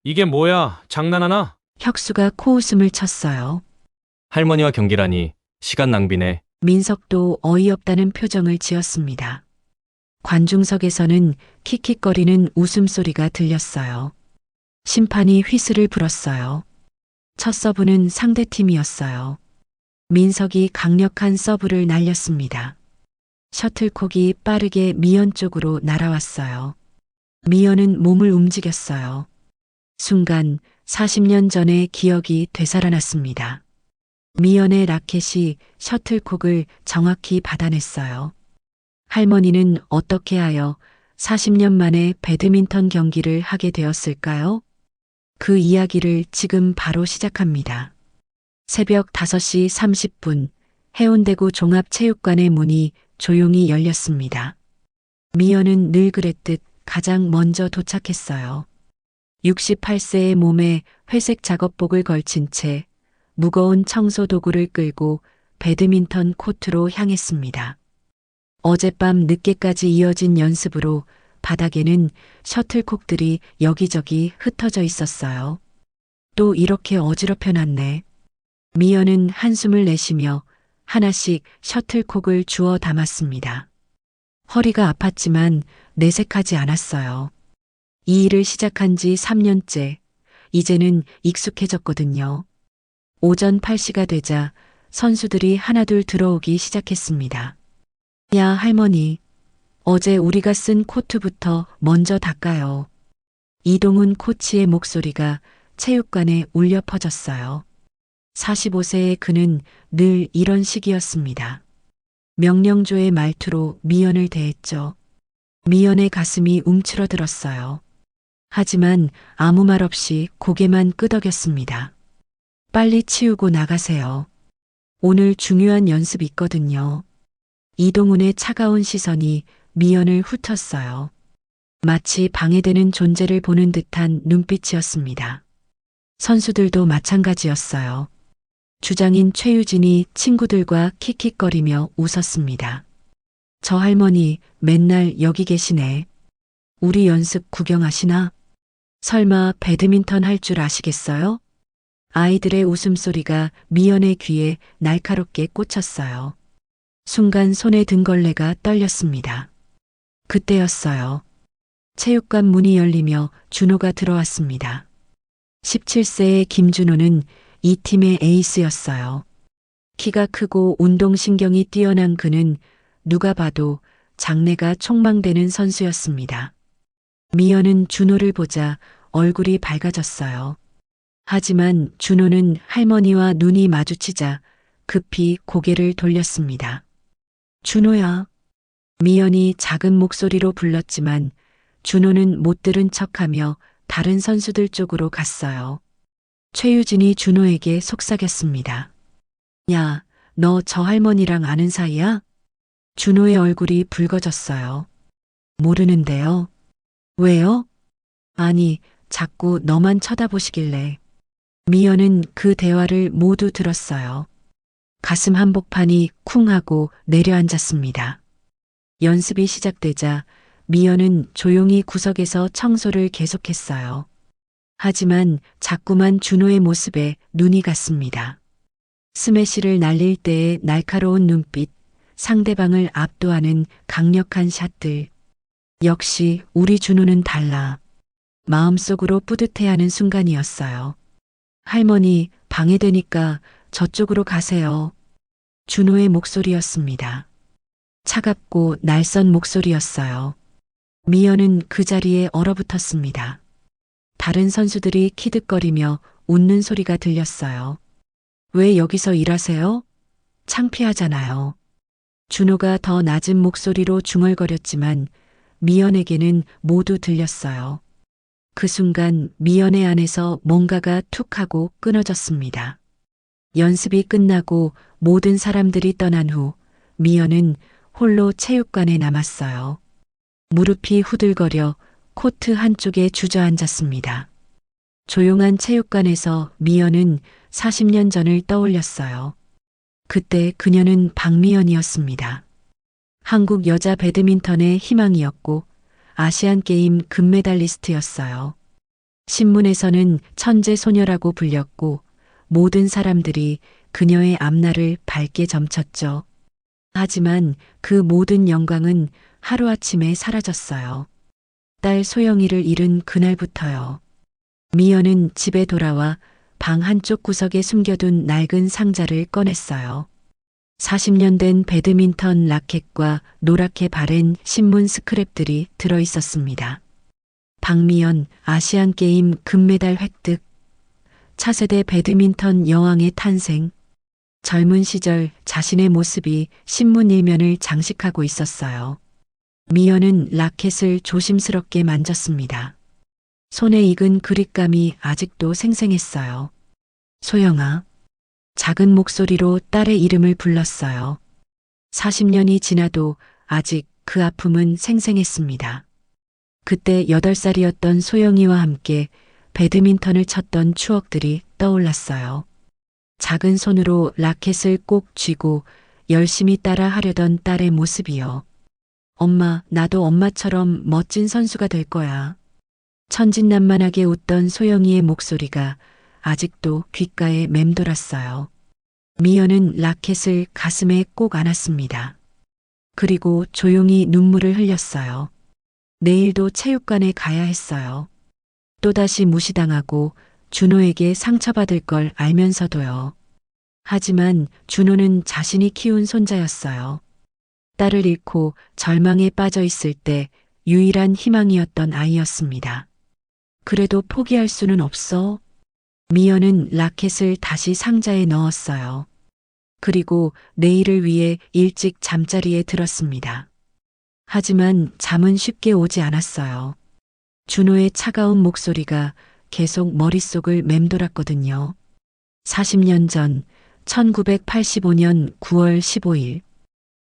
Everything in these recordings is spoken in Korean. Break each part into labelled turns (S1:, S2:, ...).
S1: 이게 뭐야? 장난하나?
S2: 혁수가 코웃음을 쳤어요.
S3: 할머니와 경기라니 시간 낭비네.
S2: 민석도 어이없다는 표정을 지었습니다. 관중석에서는 킥킥거리는 웃음소리가 들렸어요. 심판이 휘슬을 불었어요. 첫 서브는 상대팀이었어요. 민석이 강력한 서브를 날렸습니다. 셔틀콕이 빠르게 미연 쪽으로 날아왔어요. 미연은 몸을 움직였어요. 순간 40년 전의 기억이 되살아났습니다. 미연의 라켓이 셔틀콕을 정확히 받아냈어요. 할머니는 어떻게 하여 40년 만에 배드민턴 경기를 하게 되었을까요? 그 이야기를 지금 바로 시작합니다. 새벽 5시 30분 해운대구 종합체육관의 문이 조용히 열렸습니다. 미연은 늘 그랬듯 가장 먼저 도착했어요. 68세의 몸에 회색 작업복을 걸친 채 무거운 청소 도구를 끌고 배드민턴 코트로 향했습니다. 어젯밤 늦게까지 이어진 연습으로 바닥에는 셔틀콕들이 여기저기 흩어져 있었어요. 또 이렇게 어지럽혀 놨네. 미연은 한숨을 내쉬며 하나씩 셔틀콕을 주워 담았습니다. 허리가 아팠지만 내색하지 않았어요. 이 일을 시작한 지 3년째, 이제는 익숙해졌거든요. 오전 8시가 되자 선수들이 하나둘 들어오기 시작했습니다. 야, 할머니. 어제 우리가 쓴 코트부터 먼저 닦아요. 이동훈 코치의 목소리가 체육관에 울려 퍼졌어요. 45세의 그는 늘 이런 식이었습니다. 명령조의 말투로 미연을 대했죠. 미연의 가슴이 움츠러들었어요. 하지만 아무 말 없이 고개만 끄덕였습니다. 빨리 치우고 나가세요. 오늘 중요한 연습 있거든요. 이동훈의 차가운 시선이 미연을 훑었어요. 마치 방해되는 존재를 보는 듯한 눈빛이었습니다. 선수들도 마찬가지였어요. 주장인 최유진이 친구들과 킥킥거리며 웃었습니다. 저 할머니 맨날 여기 계시네. 우리 연습 구경하시나? 설마 배드민턴 할 줄 아시겠어요? 아이들의 웃음소리가 미연의 귀에 날카롭게 꽂혔어요. 순간 손에 든 걸레가 떨렸습니다. 그때였어요. 체육관 문이 열리며 준호가 들어왔습니다. 17세의 김준호는 이 팀의 에이스였어요. 키가 크고 운동신경이 뛰어난 그는 누가 봐도 장래가 촉망되는 선수였습니다. 미연은 준호를 보자 얼굴이 밝아졌어요. 하지만 준호는 할머니와 눈이 마주치자 급히 고개를 돌렸습니다. 준호야. 미연이 작은 목소리로 불렀지만 준호는 못 들은 척하며 다른 선수들 쪽으로 갔어요. 최유진이 준호에게 속삭였습니다. 야, 너 저 할머니랑 아는 사이야? 준호의 얼굴이 붉어졌어요. 모르는데요. 왜요? 아니, 자꾸 너만 쳐다보시길래. 미연은 그 대화를 모두 들었어요. 가슴 한복판이 쿵 하고 내려앉았습니다. 연습이 시작되자 미연은 조용히 구석에서 청소를 계속했어요. 하지만 자꾸만 준호의 모습에 눈이 갔습니다. 스매시를 날릴 때의 날카로운 눈빛, 상대방을 압도하는 강력한 샷들. 역시 우리 준호는 달라. 마음속으로 뿌듯해하는 순간이었어요. 할머니, 방해되니까 저쪽으로 가세요. 준호의 목소리였습니다. 차갑고 날선 목소리였어요. 미연은 그 자리에 얼어붙었습니다. 다른 선수들이 키득거리며 웃는 소리가 들렸어요. 왜 여기서 일하세요? 창피하잖아요. 준호가 더 낮은 목소리로 중얼거렸지만 미연에게는 모두 들렸어요. 그 순간 미연의 안에서 뭔가가 툭 하고 끊어졌습니다. 연습이 끝나고 모든 사람들이 떠난 후 미연은 홀로 체육관에 남았어요. 무릎이 후들거려 코트 한쪽에 주저앉았습니다. 조용한 체육관에서 미연은 40년 전을 떠올렸어요. 그때 그녀는 박미연이었습니다. 한국 여자 배드민턴의 희망이었고 아시안게임 금메달리스트였어요. 신문에서는 천재 소녀라고 불렸고 모든 사람들이 그녀의 앞날을 밝게 점쳤죠. 하지만 그 모든 영광은 하루아침에 사라졌어요. 딸 소영이를 잃은 그날부터요. 미연은 집에 돌아와 방 한쪽 구석에 숨겨둔 낡은 상자를 꺼냈어요. 40년 된 배드민턴 라켓과 노랗게 바랜 신문 스크랩들이 들어 있었습니다. 박미연 아시안게임 금메달 획득, 차세대 배드민턴 여왕의 탄생, 젊은 시절 자신의 모습이 신문 일면을 장식하고 있었어요. 미연은 라켓을 조심스럽게 만졌습니다. 손에 익은 그립감이 아직도 생생했어요. 소영아. 작은 목소리로 딸의 이름을 불렀어요. 40년이 지나도 아직 그 아픔은 생생했습니다. 그때 8살이었던 소영이와 함께 배드민턴을 쳤던 추억들이 떠올랐어요. 작은 손으로 라켓을 꼭 쥐고 열심히 따라 하려던 딸의 모습이요. 엄마, 나도 엄마처럼 멋진 선수가 될 거야. 천진난만하게 웃던 소영이의 목소리가 아직도 귓가에 맴돌았어요. 미연은 라켓을 가슴에 꼭 안았습니다. 그리고 조용히 눈물을 흘렸어요. 내일도 체육관에 가야 했어요. 또다시 무시당하고 준호에게 상처받을 걸 알면서도요. 하지만 준호는 자신이 키운 손자였어요. 딸을 잃고 절망에 빠져 있을 때 유일한 희망이었던 아이였습니다. 그래도 포기할 수는 없어. 미연은 라켓을 다시 상자에 넣었어요. 그리고 내일을 위해 일찍 잠자리에 들었습니다. 하지만 잠은 쉽게 오지 않았어요. 준호의 차가운 목소리가 계속 머릿속을 맴돌았거든요. 40년 전 1985년 9월 15일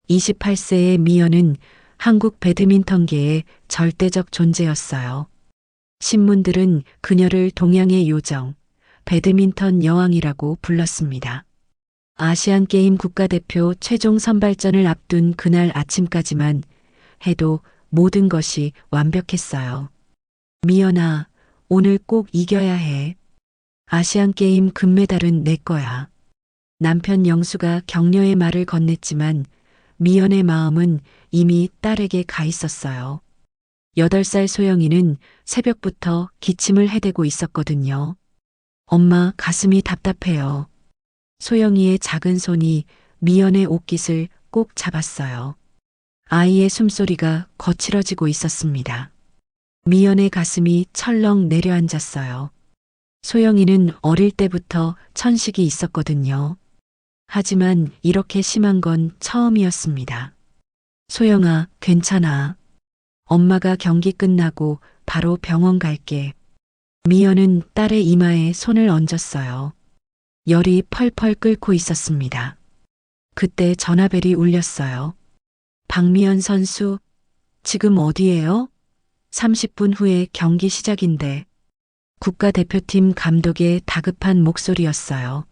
S2: 28세의 미연은 한국 배드민턴계의 절대적 존재였어요. 신문들은 그녀를 동양의 요정, 배드민턴 여왕이라고 불렀습니다. 아시안게임 국가대표 최종 선발전을 앞둔 그날 아침까지만 해도 모든 것이 완벽했어요. 미연아, 오늘 꼭 이겨야 해. 아시안게임 금메달은 내 거야. 남편 영수가 격려의 말을 건넸지만 미연의 마음은 이미 딸에게 가 있었어요. 8살 소영이는 새벽부터 기침을 해대고 있었거든요. 엄마, 가슴이 답답해요. 소영이의 작은 손이 미연의 옷깃을 꼭 잡았어요. 아이의 숨소리가 거칠어지고 있었습니다. 미연의 가슴이 철렁 내려앉았어요. 소영이는 어릴 때부터 천식이 있었거든요. 하지만 이렇게 심한 건 처음이었습니다. 소영아, 괜찮아. 엄마가 경기 끝나고 바로 병원 갈게. 미연은 딸의 이마에 손을 얹었어요. 열이 펄펄 끓고 있었습니다. 그때 전화벨이 울렸어요. 박미연 선수, 지금 어디예요? 30분 후에 경기 시작인데. 국가대표팀 감독의 다급한 목소리였어요.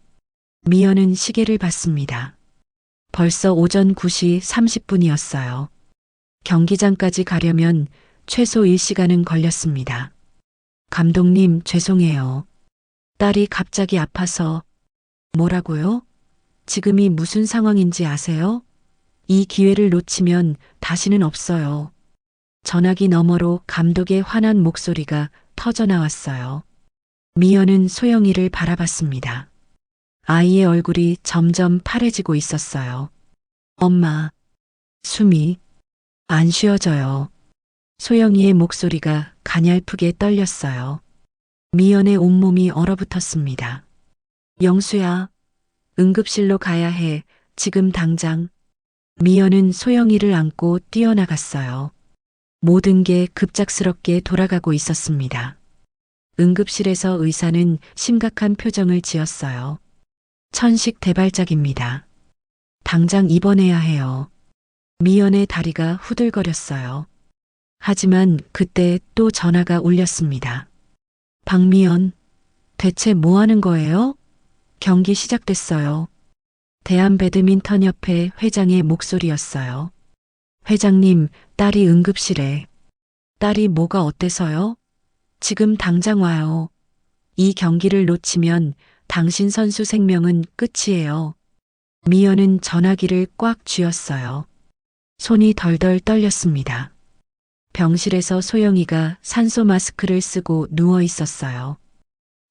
S2: 미연은 시계를 봤습니다. 벌써 오전 9시 30분이었어요. 경기장까지 가려면 최소 1시간은 걸렸습니다. 감독님, 죄송해요. 딸이 갑자기 아파서. 뭐라고요? 지금이 무슨 상황인지 아세요? 이 기회를 놓치면 다시는 없어요. 전화기 너머로 감독의 화난 목소리가 터져나왔어요. 미연은 소영이를 바라봤습니다. 아이의 얼굴이 점점 파래지고 있었어요. 엄마, 숨이 안 쉬어져요. 소영이의 목소리가 가냘프게 떨렸어요. 미연의 온몸이 얼어붙었습니다. 영수야, 응급실로 가야 해. 지금 당장. 미연은 소영이를 안고 뛰어나갔어요. 모든 게 급작스럽게 돌아가고 있었습니다. 응급실에서 의사는 심각한 표정을 지었어요. 천식 대발작입니다. 당장 입원해야 해요. 미연의 다리가 후들거렸어요. 하지만 그때 또 전화가 울렸습니다. 박미연, 대체 뭐 하는 거예요? 경기 시작됐어요. 대한배드민턴협회 회장의 목소리였어요. 회장님, 딸이 응급실에. 딸이 뭐가 어때서요? 지금 당장 와요. 이 경기를 놓치면 당신 선수 생명은 끝이에요. 미연은 전화기를 꽉 쥐었어요. 손이 덜덜 떨렸습니다. 병실에서 소영이가 산소 마스크를 쓰고 누워 있었어요.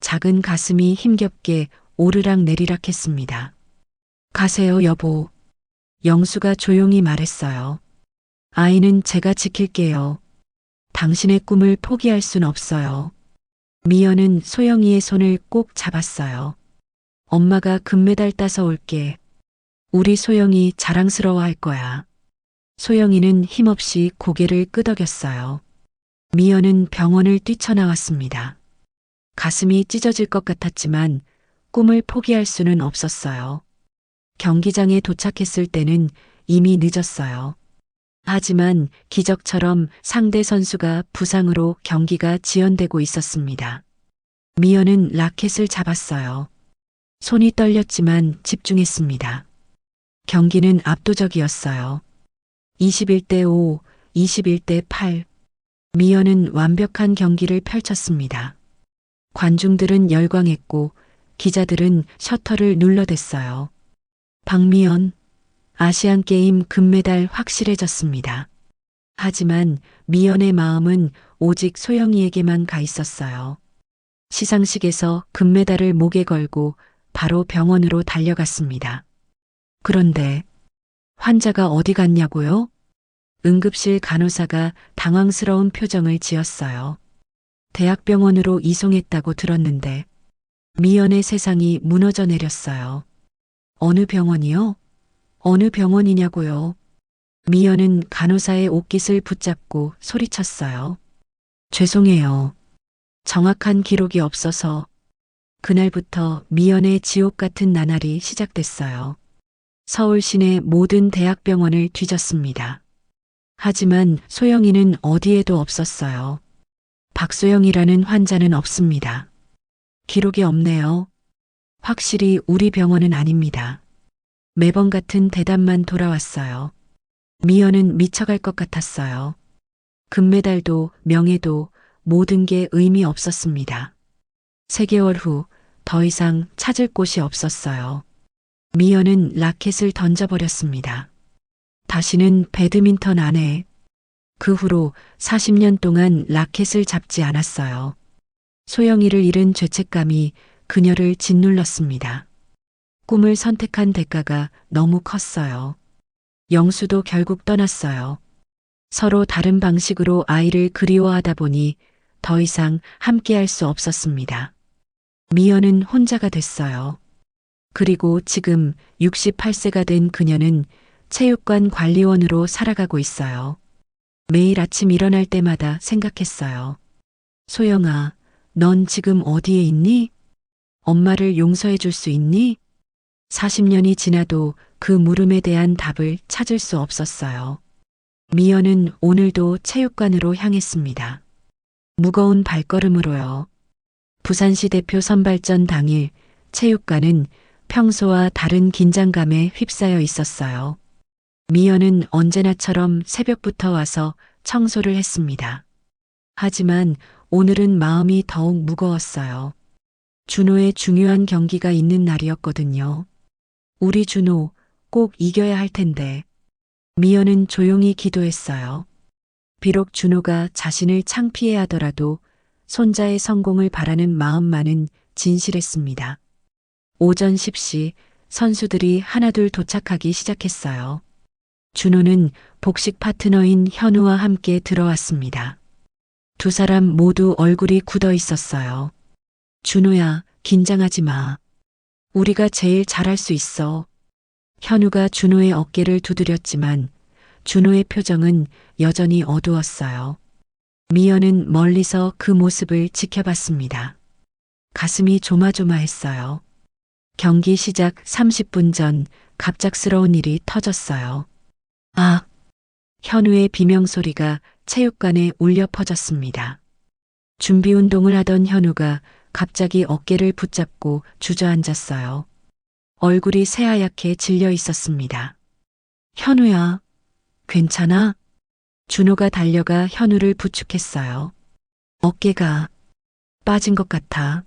S2: 작은 가슴이 힘겹게 오르락 내리락 했습니다. 가세요, 여보. 영수가 조용히 말했어요. 아이는 제가 지킬게요. 당신의 꿈을 포기할 순 없어요. 미연은 소영이의 손을 꼭 잡았어요. 엄마가 금메달 따서 올게. 우리 소영이 자랑스러워할 거야. 소영이는 힘없이 고개를 끄덕였어요. 미연은 병원을 뛰쳐나왔습니다. 가슴이 찢어질 것 같았지만 꿈을 포기할 수는 없었어요. 경기장에 도착했을 때는 이미 늦었어요. 하지만 기적처럼 상대 선수가 부상으로 경기가 지연되고 있었습니다. 미연은 라켓을 잡았어요. 손이 떨렸지만 집중했습니다. 경기는 압도적이었어요. 21대 5, 21대 8. 미연은 완벽한 경기를 펼쳤습니다. 관중들은 열광했고 기자들은 셔터를 눌러댔어요. 박미연, 아시안게임 금메달 확실해졌습니다. 하지만 미연의 마음은 오직 소영이에게만 가 있었어요. 시상식에서 금메달을 목에 걸고 바로 병원으로 달려갔습니다. 그런데 환자가 어디 갔냐고요? 응급실 간호사가 당황스러운 표정을 지었어요. 대학병원으로 이송했다고 들었는데 미연의 세상이 무너져 내렸어요. 어느 병원이요? 어느 병원이냐고요? 미연은 간호사의 옷깃을 붙잡고 소리쳤어요. 죄송해요. 정확한 기록이 없어서. 그날부터 미연의 지옥 같은 나날이 시작됐어요. 서울 시내 모든 대학병원을 뒤졌습니다. 하지만 소영이는 어디에도 없었어요. 박소영이라는 환자는 없습니다. 기록이 없네요. 확실히 우리 병원은 아닙니다. 매번 같은 대답만 돌아왔어요. 미연은 미쳐갈 것 같았어요. 금메달도 명예도 모든 게 의미 없었습니다. 3개월 후 더 이상 찾을 곳이 없었어요. 미연은 라켓을 던져버렸습니다. 다시는 배드민턴 안 해. 그 후로 40년 동안 라켓을 잡지 않았어요. 소영이를 잃은 죄책감이 그녀를 짓눌렀습니다. 꿈을 선택한 대가가 너무 컸어요. 영수도 결국 떠났어요. 서로 다른 방식으로 아이를 그리워하다 보니 더 이상 함께할 수 없었습니다. 미연은 혼자가 됐어요. 그리고 지금 68세가 된 그녀는 체육관 관리원으로 살아가고 있어요. 매일 아침 일어날 때마다 생각했어요. 소영아, 넌 지금 어디에 있니? 엄마를 용서해 줄 수 있니? 40년이 지나도 그 물음에 대한 답을 찾을 수 없었어요. 미연은 오늘도 체육관으로 향했습니다. 무거운 발걸음으로요. 부산시 대표 선발전 당일 체육관은 평소와 다른 긴장감에 휩싸여 있었어요. 미연은 언제나처럼 새벽부터 와서 청소를 했습니다. 하지만 오늘은 마음이 더욱 무거웠어요. 준호의 중요한 경기가 있는 날이었거든요. 우리 준호 꼭 이겨야 할 텐데. 미연은 조용히 기도했어요. 비록 준호가 자신을 창피해 하더라도 손자의 성공을 바라는 마음만은 진실했습니다. 오전 10시 선수들이 하나둘 도착하기 시작했어요. 준호는 복식 파트너인 현우와 함께 들어왔습니다. 두 사람 모두 얼굴이 굳어 있었어요. 준호야, 긴장하지 마. 우리가 제일 잘할 수 있어. 현우가 준호의 어깨를 두드렸지만 준호의 표정은 여전히 어두웠어요. 미연은 멀리서 그 모습을 지켜봤습니다. 가슴이 조마조마했어요. 경기 시작 30분 전 갑작스러운 일이 터졌어요. 아! 현우의 비명소리가 체육관에 울려 퍼졌습니다. 준비 운동을 하던 현우가 갑자기 어깨를 붙잡고 주저앉았어요. 얼굴이 새하얗게 질려 있었습니다. 현우야, 괜찮아? 준호가 달려가 현우를 부축했어요. 어깨가 빠진 것 같아.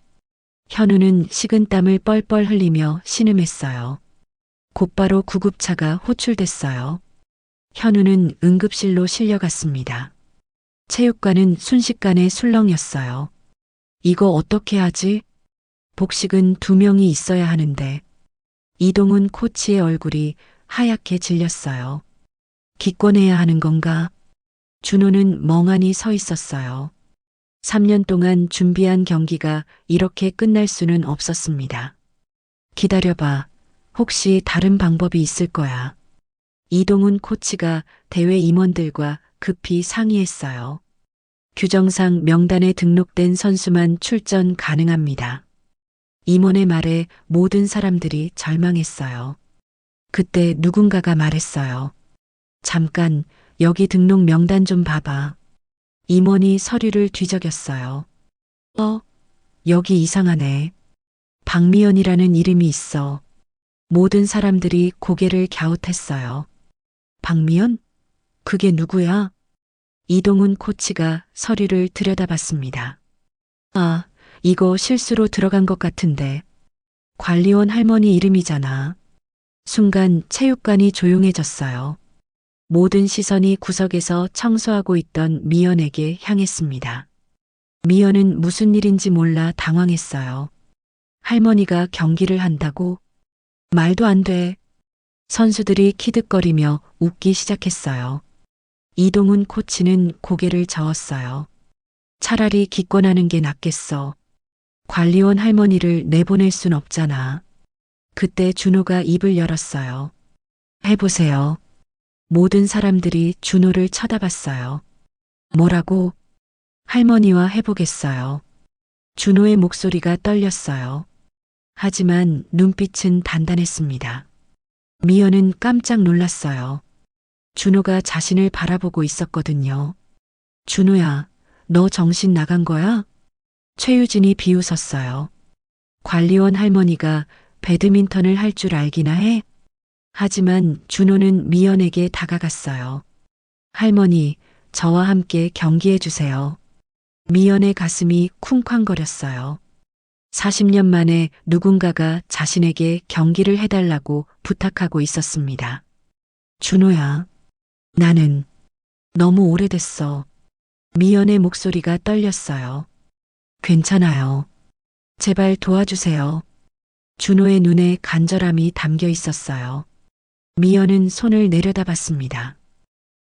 S2: 현우는 식은땀을 뻘뻘 흘리며 신음했어요. 곧바로 구급차가 호출됐어요. 현우는 응급실로 실려갔습니다. 체육관은 순식간에 술렁였어요. 이거 어떻게 하지? 복식은 2명이 있어야 하는데. 이동훈 코치의 얼굴이 하얗게 질렸어요. 기권해야 하는 건가? 준호는 멍하니 서 있었어요. 3년 동안 준비한 경기가 이렇게 끝날 수는 없었습니다. 기다려봐. 혹시 다른 방법이 있을 거야. 이동훈 코치가 대회 임원들과 급히 상의했어요. 규정상 명단에 등록된 선수만 출전 가능합니다. 임원의 말에 모든 사람들이 절망했어요. 그때 누군가가 말했어요. 잠깐, 여기 등록 명단 좀 봐봐. 임원이 서류를 뒤적였어요. 여기 이상하네. 박미연이라는 이름이 있어. 모든 사람들이 고개를 갸웃했어요. 박미연? 그게 누구야? 이동훈 코치가 서류를 들여다봤습니다. 아, 이거 실수로 들어간 것 같은데. 관리원 할머니 이름이잖아. 순간 체육관이 조용해졌어요. 모든 시선이 구석에서 청소하고 있던 미연에게 향했습니다. 미연은 무슨 일인지 몰라 당황했어요. 할머니가 경기를 한다고? 말도 안 돼. 선수들이 키득거리며 웃기 시작했어요. 이동훈 코치는 고개를 저었어요. 차라리 기권하는 게 낫겠어. 관리원 할머니를 내보낼 순 없잖아. 그때 준호가 입을 열었어요. 해보세요. 모든 사람들이 준호를 쳐다봤어요. 뭐라고? 할머니와 해보겠어요. 준호의 목소리가 떨렸어요. 하지만 눈빛은 단단했습니다. 미연은 깜짝 놀랐어요. 준호가 자신을 바라보고 있었거든요. 준호야, 너 정신 나간 거야? 최유진이 비웃었어요. 관리원 할머니가 배드민턴을 할 줄 알기나 해? 하지만 준호는 미연에게 다가갔어요. 할머니, 저와 함께 경기해 주세요. 미연의 가슴이 쿵쾅거렸어요. 40년 만에 누군가가 자신에게 경기를 해달라고 부탁하고 있었습니다. 준호야, 나는 너무 오래됐어. 미연의 목소리가 떨렸어요. 괜찮아요. 제발 도와주세요. 준호의 눈에 간절함이 담겨 있었어요. 미연은 손을 내려다봤습니다.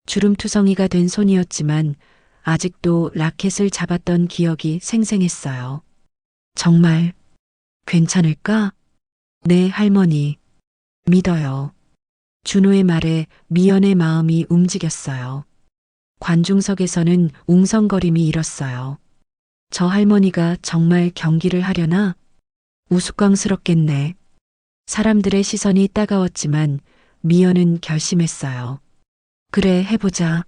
S2: 주름투성이가 된 손이었지만 아직도 라켓을 잡았던 기억이 생생했어요. 정말 괜찮을까? 네, 할머니. 믿어요. 준호의 말에 미연의 마음이 움직였어요. 관중석에서는 웅성거림이 일었어요. 저 할머니가 정말 경기를 하려나? 우스꽝스럽겠네. 사람들의 시선이 따가웠지만 미연은 결심했어요. 그래, 해보자.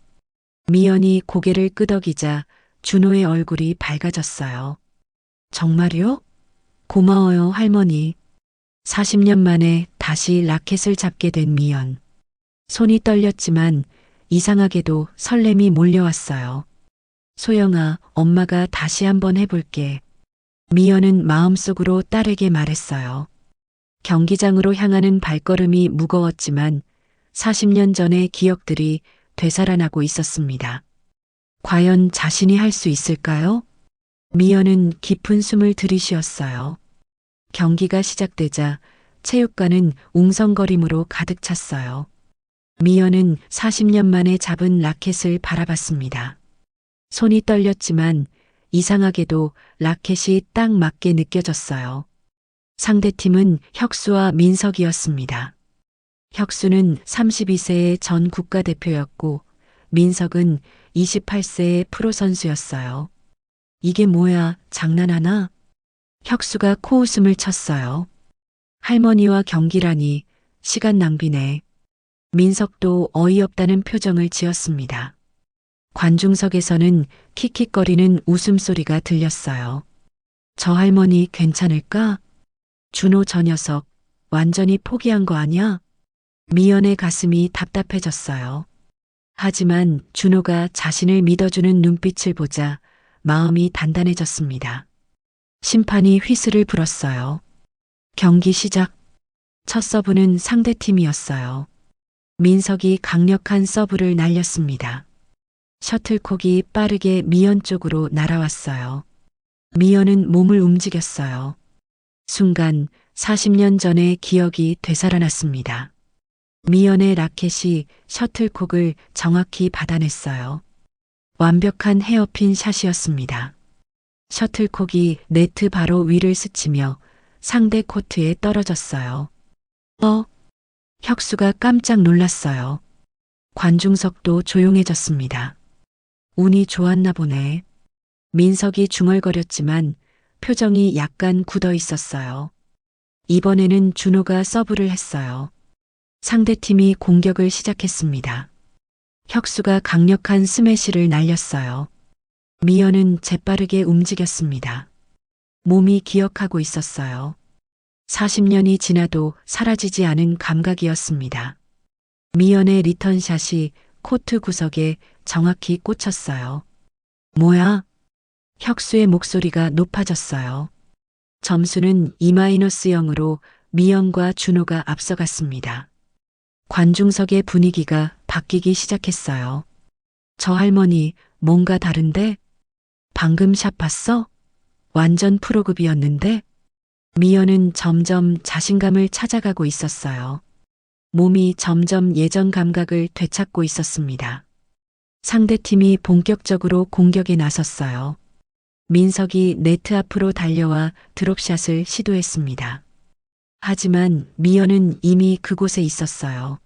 S2: 미연이 고개를 끄덕이자 준호의 얼굴이 밝아졌어요. 정말요? 고마워요, 할머니. 40년 만에 다시 라켓을 잡게 된 미연. 손이 떨렸지만 이상하게도 설렘이 몰려왔어요. 소영아, 엄마가 다시 한번 해볼게. 미연은 마음속으로 딸에게 말했어요. 경기장으로 향하는 발걸음이 무거웠지만 40년 전의 기억들이 되살아나고 있었습니다. 과연 자신이 할 수 있을까요? 미연은 깊은 숨을 들이쉬었어요. 경기가 시작되자 체육관은 웅성거림으로 가득 찼어요. 미연은 40년 만에 잡은 라켓을 바라봤습니다. 손이 떨렸지만 이상하게도 라켓이 딱 맞게 느껴졌어요. 상대팀은 혁수와 민석이었습니다. 혁수는 32세의 전 국가대표였고 민석은 28세의 프로 선수였어요. 이게 뭐야, 장난하나? 혁수가 코웃음을 쳤어요. 할머니와 경기라니 시간 낭비네. 민석도 어이없다는 표정을 지었습니다. 관중석에서는 킥킥거리는 웃음소리가 들렸어요. 저 할머니 괜찮을까? 준호 저 녀석 완전히 포기한 거 아니야? 미연의 가슴이 답답해졌어요. 하지만 준호가 자신을 믿어주는 눈빛을 보자 마음이 단단해졌습니다. 심판이 휘슬을 불었어요. 경기 시작. 첫 서브는 상대팀이었어요. 민석이 강력한 서브를 날렸습니다. 셔틀콕이 빠르게 미연 쪽으로 날아왔어요. 미연은 몸을 움직였어요. 순간 40년 전의 기억이 되살아났습니다. 미연의 라켓이 셔틀콕을 정확히 받아냈어요. 완벽한 헤어핀 샷이었습니다. 셔틀콕이 네트 바로 위를 스치며 상대 코트에 떨어졌어요. 혁수가 깜짝 놀랐어요. 관중석도 조용해졌습니다. 운이 좋았나 보네. 민석이 중얼거렸지만 표정이 약간 굳어 있었어요. 이번에는 준호가 서브를 했어요. 상대팀이 공격을 시작했습니다. 혁수가 강력한 스매시를 날렸어요. 미연은 재빠르게 움직였습니다. 몸이 기억하고 있었어요. 40년이 지나도 사라지지 않은 감각이었습니다. 미연의 리턴샷이 코트 구석에 정확히 꽂혔어요. 뭐야? 혁수의 목소리가 높아졌어요. 점수는 2-0으로 미연과 준호가 앞서갔습니다. 관중석의 분위기가 바뀌기 시작했어요. 저 할머니 뭔가 다른데? 방금 샷 봤어? 완전 프로급이었는데? 미연은 점점 자신감을 찾아가고 있었어요. 몸이 점점 예전 감각을 되찾고 있었습니다. 상대팀이 본격적으로 공격에 나섰어요. 민석이 네트 앞으로 달려와 드롭샷을 시도했습니다. 하지만 미연은 이미 그곳에 있었어요.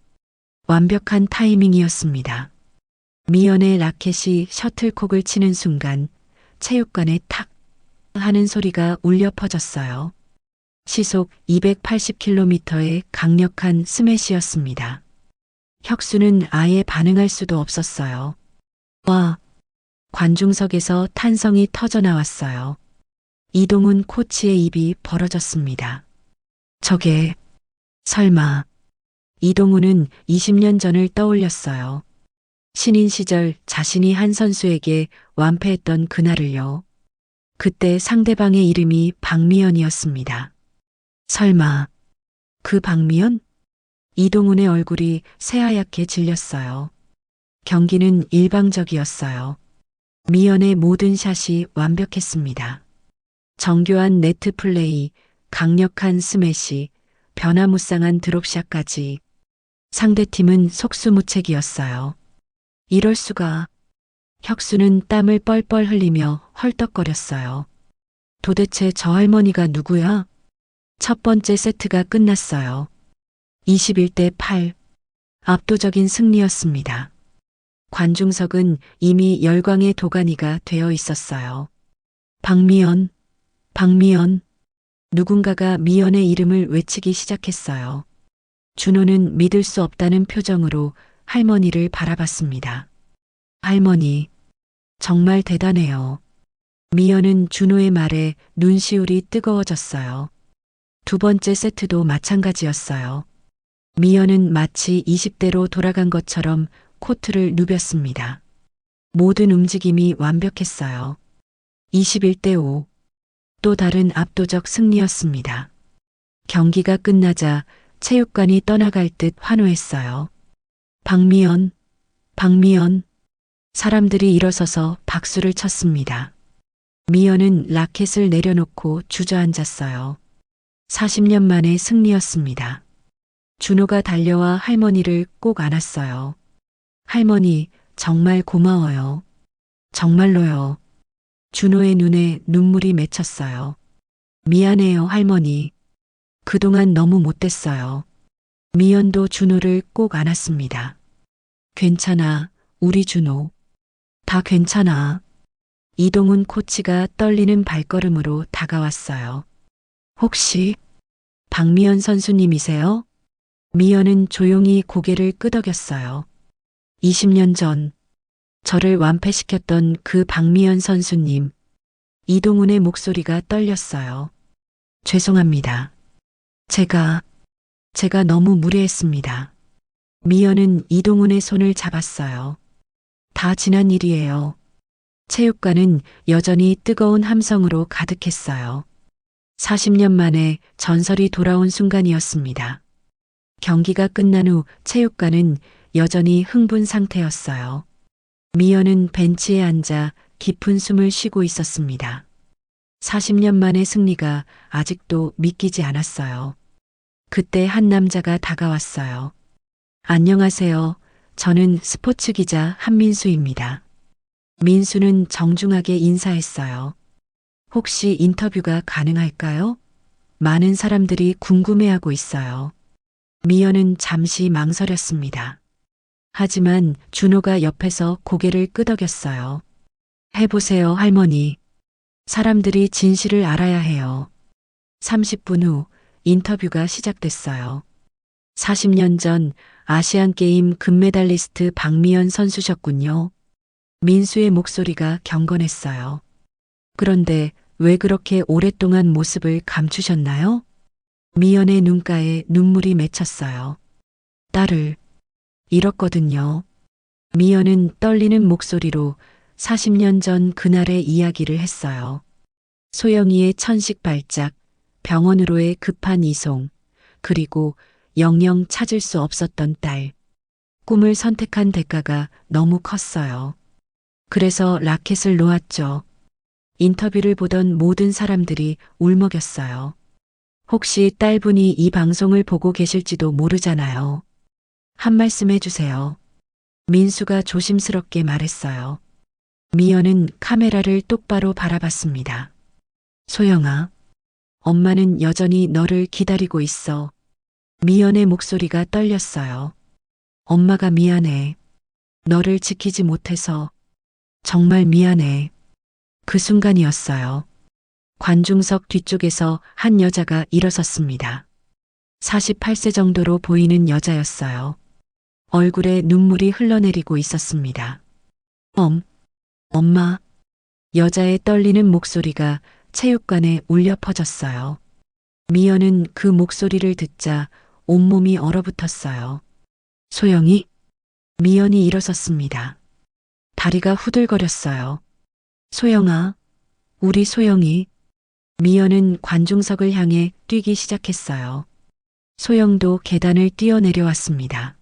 S2: 완벽한 타이밍이었습니다. 미연의 라켓이 셔틀콕을 치는 순간 체육관에 탁 하는 소리가 울려 퍼졌어요. 시속 280km의 강력한 스매시였습니다. 혁수는 아예 반응할 수도 없었어요. 와! 관중석에서 탄성이 터져 나왔어요. 이동훈 코치의 입이 벌어졌습니다. 저게 설마. 이동훈은 20년 전을 떠올렸어요. 신인 시절 자신이 한 선수에게 완패했던 그날을요. 그때 상대방의 이름이 박미연이었습니다. 설마 그 박미연? 이동훈의 얼굴이 새하얗게 질렸어요. 경기는 일방적이었어요. 미연의 모든 샷이 완벽했습니다. 정교한 네트 플레이, 강력한 스매시, 변화무쌍한 드롭샷까지. 상대팀은 속수무책이었어요. 이럴 수가. 혁수는 땀을 뻘뻘 흘리며 헐떡거렸어요. 도대체 저 할머니가 누구야? 첫 번째 세트가 끝났어요. 21-8. 압도적인 승리였습니다. 관중석은 이미 열광의 도가니가 되어 있었어요. 박미연, 박미연. 누군가가 미연의 이름을 외치기 시작했어요. 준호는 믿을 수 없다는 표정으로 할머니를 바라봤습니다. 할머니, 정말 대단해요. 미연은 준호의 말에 눈시울이 뜨거워졌어요. 두 번째 세트도 마찬가지였어요. 미연은 마치 20대로 돌아간 것처럼 코트를 누볐습니다. 모든 움직임이 완벽했어요. 21-5. 또 다른 압도적 승리였습니다. 경기가 끝나자 체육관이 떠나갈 듯 환호했어요. 박미연, 박미연. 사람들이 일어서서 박수를 쳤습니다. 미연은 라켓을 내려놓고 주저앉았어요. 40년 만의 승리였습니다. 준호가 달려와 할머니를 꼭 안았어요. 할머니, 정말 고마워요. 정말로요. 준호의 눈에 눈물이 맺혔어요. 미안해요, 할머니. 그동안 너무 못됐어요. 미연도 준호를 꼭 안았습니다. 괜찮아, 우리 준호. 다 괜찮아. 이동훈 코치가 떨리는 발걸음으로 다가왔어요. 혹시 박미연 선수님이세요? 미연은 조용히 고개를 끄덕였어요. 20년 전 저를 완패시켰던 그 박미연 선수님. 이동훈의 목소리가 떨렸어요. 죄송합니다. 제가 너무 무례했습니다. 미연은 이동훈의 손을 잡았어요. 다 지난 일이에요. 체육관은 여전히 뜨거운 함성으로 가득했어요. 40년 만에 전설이 돌아온 순간이었습니다. 경기가 끝난 후 체육관은 여전히 흥분 상태였어요. 미연은 벤치에 앉아 깊은 숨을 쉬고 있었습니다. 40년 만의 승리가 아직도 믿기지 않았어요. 그때 한 남자가 다가왔어요. 안녕하세요. 저는 스포츠 기자 한민수입니다. 민수는 정중하게 인사했어요. 혹시 인터뷰가 가능할까요? 많은 사람들이 궁금해하고 있어요. 미연은 잠시 망설였습니다. 하지만 준호가 옆에서 고개를 끄덕였어요. 해보세요, 할머니. 사람들이 진실을 알아야 해요. 30분 후 인터뷰가 시작됐어요. 40년 전 아시안게임 금메달리스트 박미연 선수셨군요. 민수의 목소리가 경건했어요. 그런데 왜 그렇게 오랫동안 모습을 감추셨나요? 미연의 눈가에 눈물이 맺혔어요. 딸을 잃었거든요. 미연은 떨리는 목소리로 40년 전 그날의 이야기를 했어요. 소영이의 천식 발작, 병원으로의 급한 이송, 그리고 영영 찾을 수 없었던 딸. 꿈을 선택한 대가가 너무 컸어요. 그래서 라켓을 놓았죠. 인터뷰를 보던 모든 사람들이 울먹였어요. 혹시 딸분이 이 방송을 보고 계실지도 모르잖아요. 한 말씀 해주세요. 민수가 조심스럽게 말했어요. 미연은 카메라를 똑바로 바라봤습니다. 소영아, 엄마는 여전히 너를 기다리고 있어. 미연의 목소리가 떨렸어요. 엄마가 미안해. 너를 지키지 못해서 정말 미안해. 그 순간이었어요. 관중석 뒤쪽에서 한 여자가 일어섰습니다. 48세 정도로 보이는 여자였어요. 얼굴에 눈물이 흘러내리고 있었습니다. 엄마. 여자의 떨리는 목소리가 체육관에 울려 퍼졌어요. 미연은 그 목소리를 듣자 온몸이 얼어붙었어요. 소영이? 미연이 일어섰습니다. 다리가 후들거렸어요. 소영아, 우리 소영이. 미연은 관중석을 향해 뛰기 시작했어요. 소영도 계단을 뛰어내려왔습니다.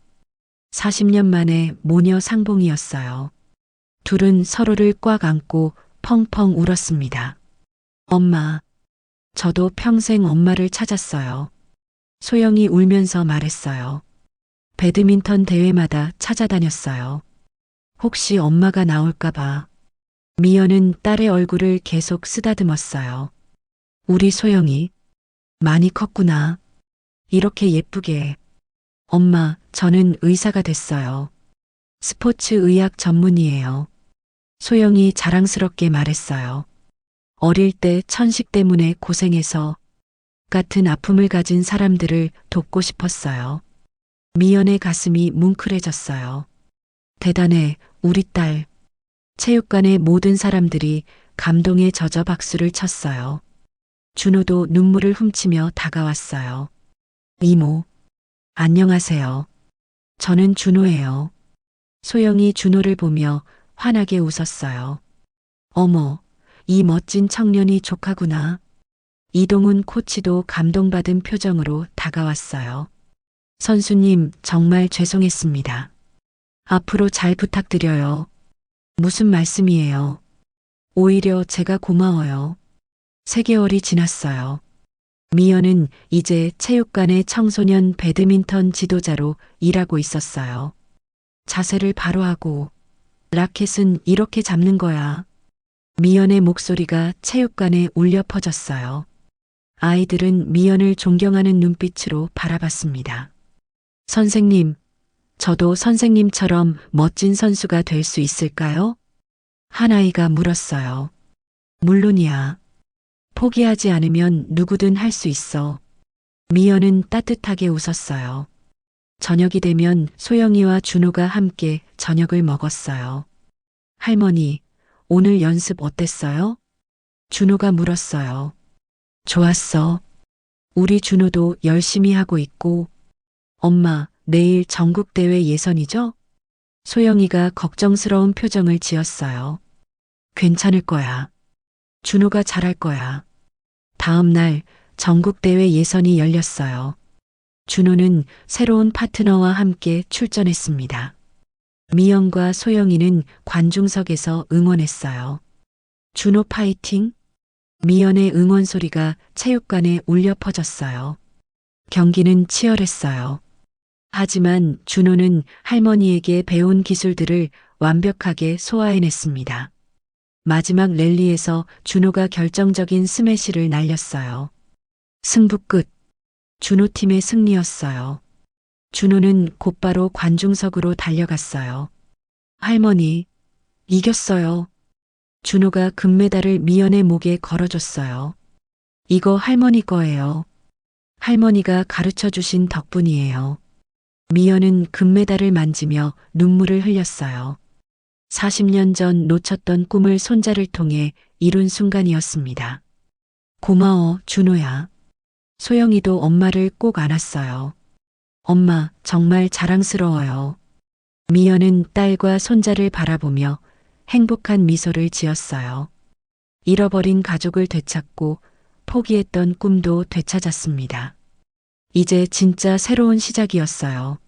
S2: 40년 만에 모녀 상봉이었어요. 둘은 서로를 꽉 안고 펑펑 울었습니다. 엄마, 저도 평생 엄마를 찾았어요. 소영이 울면서 말했어요. 배드민턴 대회마다 찾아다녔어요. 혹시 엄마가 나올까봐. 미연은 딸의 얼굴을 계속 쓰다듬었어요. 우리 소영이 많이 컸구나. 이렇게 예쁘게. 엄마, 저는 의사가 됐어요. 스포츠 의학 전문의예요. 소영이 자랑스럽게 말했어요. 어릴 때 천식 때문에 고생해서 같은 아픔을 가진 사람들을 돕고 싶었어요. 미연의 가슴이 뭉클해졌어요. 대단해, 우리 딸. 체육관의 모든 사람들이 감동에 젖어 박수를 쳤어요. 준호도 눈물을 훔치며 다가왔어요. 이모, 안녕하세요. 저는 준호예요. 소영이 준호를 보며 환하게 웃었어요. 어머, 이 멋진 청년이 조카구나. 이동훈 코치도 감동받은 표정으로 다가왔어요. 선수님, 정말 죄송했습니다. 앞으로 잘 부탁드려요. 무슨 말씀이에요? 오히려 제가 고마워요. 3개월이 지났어요. 미연은 이제 체육관의 청소년 배드민턴 지도자로 일하고 있었어요. 자세를 바로 하고, 라켓은 이렇게 잡는 거야. 미연의 목소리가 체육관에 울려 퍼졌어요. 아이들은 미연을 존경하는 눈빛으로 바라봤습니다. 선생님, 저도 선생님처럼 멋진 선수가 될 수 있을까요? 한 아이가 물었어요. 물론이야. 포기하지 않으면 누구든 할 수 있어. 미연은 따뜻하게 웃었어요. 저녁이 되면 소영이와 준호가 함께 저녁을 먹었어요. 할머니, 오늘 연습 어땠어요? 준호가 물었어요. 좋았어. 우리 준호도 열심히 하고 있고. 엄마, 내일 전국대회 예선이죠? 소영이가 걱정스러운 표정을 지었어요. 괜찮을 거야. 준호가 잘할 거야. 다음 날 전국대회 예선이 열렸어요. 준호는 새로운 파트너와 함께 출전했습니다. 미연과 소영이는 관중석에서 응원했어요. 준호 파이팅! 미연의 응원 소리가 체육관에 울려 퍼졌어요. 경기는 치열했어요. 하지만 준호는 할머니에게 배운 기술들을 완벽하게 소화해냈습니다. 마지막 랠리에서 준호가 결정적인 스매시를 날렸어요. 승부 끝. 준호팀의 승리였어요. 준호는 곧바로 관중석으로 달려갔어요. 할머니, 이겼어요. 준호가 금메달을 미연의 목에 걸어줬어요. 이거 할머니 거예요. 할머니가 가르쳐 주신 덕분이에요. 미연은 금메달을 만지며 눈물을 흘렸어요. 40년 전 놓쳤던 꿈을 손자를 통해 이룬 순간이었습니다. 고마워, 준호야. 소영이도 엄마를 꼭 안았어요. 엄마, 정말 자랑스러워요. 미연은 딸과 손자를 바라보며 행복한 미소를 지었어요. 잃어버린 가족을 되찾고 포기했던 꿈도 되찾았습니다. 이제 진짜 새로운 시작이었어요.